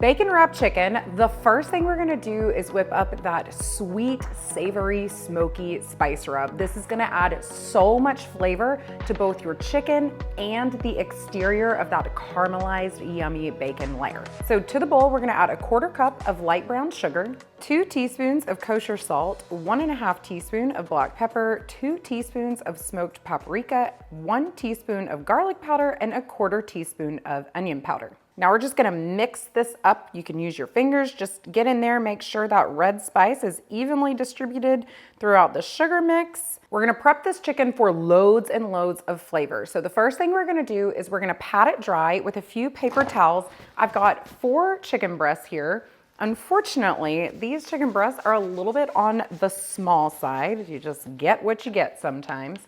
Bacon wrapped chicken, the first thing we're gonna do is whip up that sweet, savory, smoky spice rub. This is gonna add so much flavor to both your chicken and the exterior of that caramelized, yummy bacon layer. So to the bowl, we're gonna add a 1/4 cup of light brown sugar, 2 teaspoons of kosher salt, 1½ teaspoon of black pepper, 2 teaspoons of smoked paprika, 1 teaspoon of garlic powder, and a 1/4 teaspoon of onion powder. Now we're just gonna mix this up. You can use your fingers, just get in there, make sure that red spice is evenly distributed throughout the sugar mix. We're gonna prep this chicken for loads and loads of flavor. So the first thing we're gonna do is we're gonna pat it dry with a few paper towels. I've got 4 chicken breasts here. Unfortunately, these chicken breasts are a little bit on the small side. You just get what you get sometimes.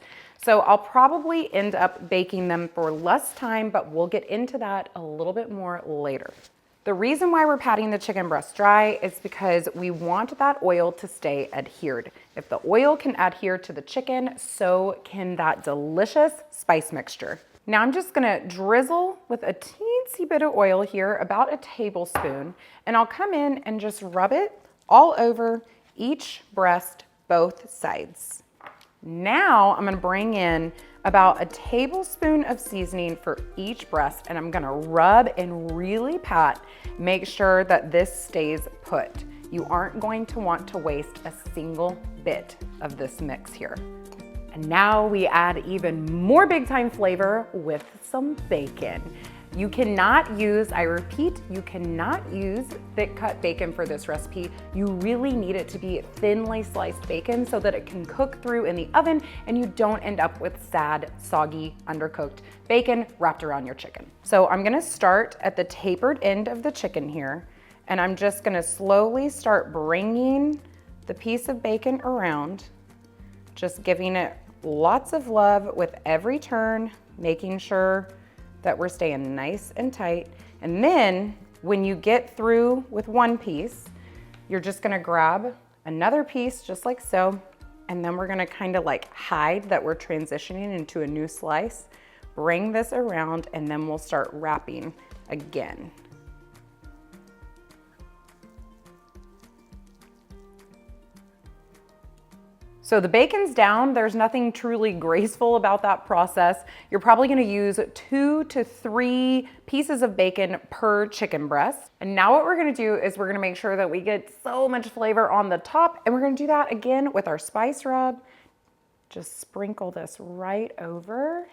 So I'll probably end up baking them for less time, but we'll get into that a little bit more later. The reason why we're patting the chicken breast dry is because we want that oil to stay adhered. If the oil can adhere to the chicken, so can that delicious spice mixture. Now I'm just gonna drizzle with a teensy bit of oil here, about a tablespoon, and I'll come in and just rub it all over each breast, both sides. Now I'm gonna bring in about a tablespoon of seasoning for each breast, and I'm gonna rub and really pat, make sure that this stays put. You aren't going to want to waste a single bit of this mix here. And now we add even more big time flavor with some bacon. You cannot use, I repeat, you cannot use thick cut bacon for this recipe. You really need it to be thinly sliced bacon so that it can cook through in the oven and you don't end up with sad, soggy, undercooked bacon wrapped around your chicken. So I'm gonna start at the tapered end of the chicken here, and I'm just gonna slowly start bringing the piece of bacon around, just giving it lots of love with every turn, making sure that we're staying nice and tight. And then when you get through with one piece, you're just gonna grab another piece just like so, and then we're gonna kind of like hide that we're transitioning into a new slice, bring this around, and then we'll start wrapping again. So the bacon's down, there's nothing truly graceful about that process. You're probably gonna use 2 to 3 pieces of bacon per chicken breast. And now what we're gonna do is we're gonna make sure that we get so much flavor on the top, and we're gonna do that again with our spice rub. Just sprinkle this right over.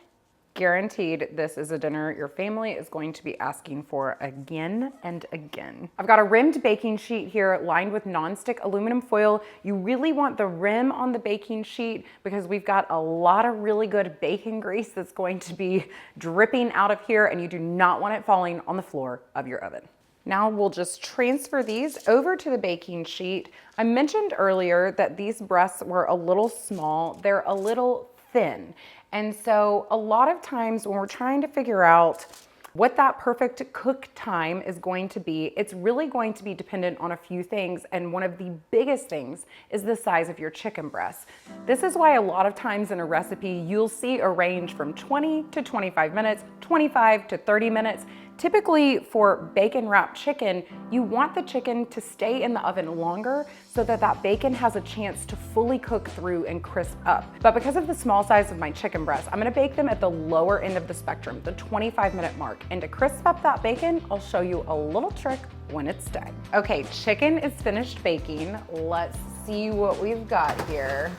Guaranteed, this is a dinner your family is going to be asking for again and again. I've got a rimmed baking sheet here lined with nonstick aluminum foil. You really want the rim on the baking sheet because we've got a lot of really good bacon grease that's going to be dripping out of here, and you do not want it falling on the floor of your oven. Now we'll just transfer these over to the baking sheet. I mentioned earlier that these breasts were a little small. They're a little thin. And so a lot of times when we're trying to figure out what that perfect cook time is going to be, it's really going to be dependent on a few things. And one of the biggest things is the size of your chicken breast. This is why a lot of times in a recipe, you'll see a range from 20 to 25 minutes, 25 to 30 minutes. Typically for bacon wrapped chicken, you want the chicken to stay in the oven longer so that that bacon has a chance to fully cook through and crisp up. But because of the small size of my chicken breast, I'm gonna bake them at the lower end of the spectrum, the 25-minute mark. And to crisp up that bacon, I'll show you a little trick when it's done. Okay, chicken is finished baking. Let's see what we've got here.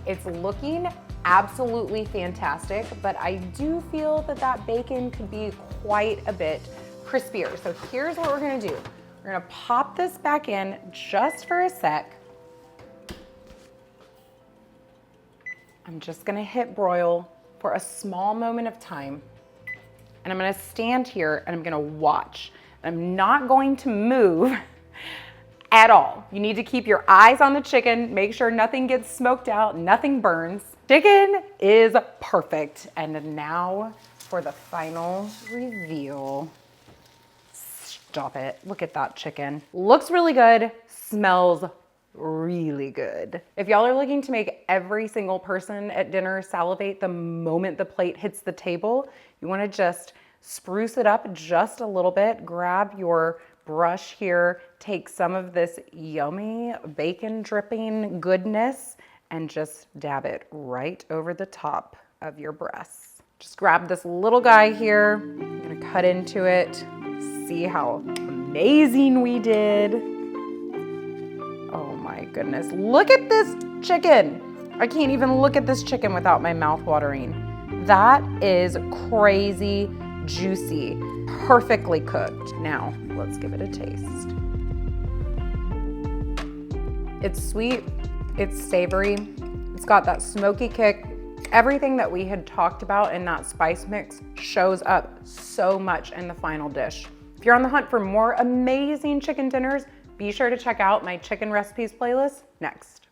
It's looking absolutely fantastic, but I do feel that that bacon could be quite a bit crispier. So here's what we're gonna do. We're gonna pop this back in just for a sec. I'm just gonna hit broil for a small moment of time. And I'm gonna stand here and I'm gonna watch. I'm not going to move at all. You need to keep your eyes on the chicken, make sure nothing gets smoked out, nothing burns. Chicken is perfect. And now for the final reveal. Stop it, look at that chicken. Looks really good, smells really good. If y'all are looking to make every single person at dinner salivate the moment the plate hits the table, you wanna just spruce it up just a little bit, grab your brush here, take some of this yummy bacon dripping goodness and just dab it right over the top of your breasts. Just grab this little guy here. I'm gonna cut into it. See how amazing we did. Oh my goodness, look at this chicken. I can't even look at this chicken without my mouth watering. That is crazy juicy, perfectly cooked. Now, let's give it a taste. It's sweet, it's savory, it's got that smoky kick. Everything that we had talked about in that spice mix shows up so much in the final dish. If you're on the hunt for more amazing chicken dinners, be sure to check out my chicken recipes playlist next.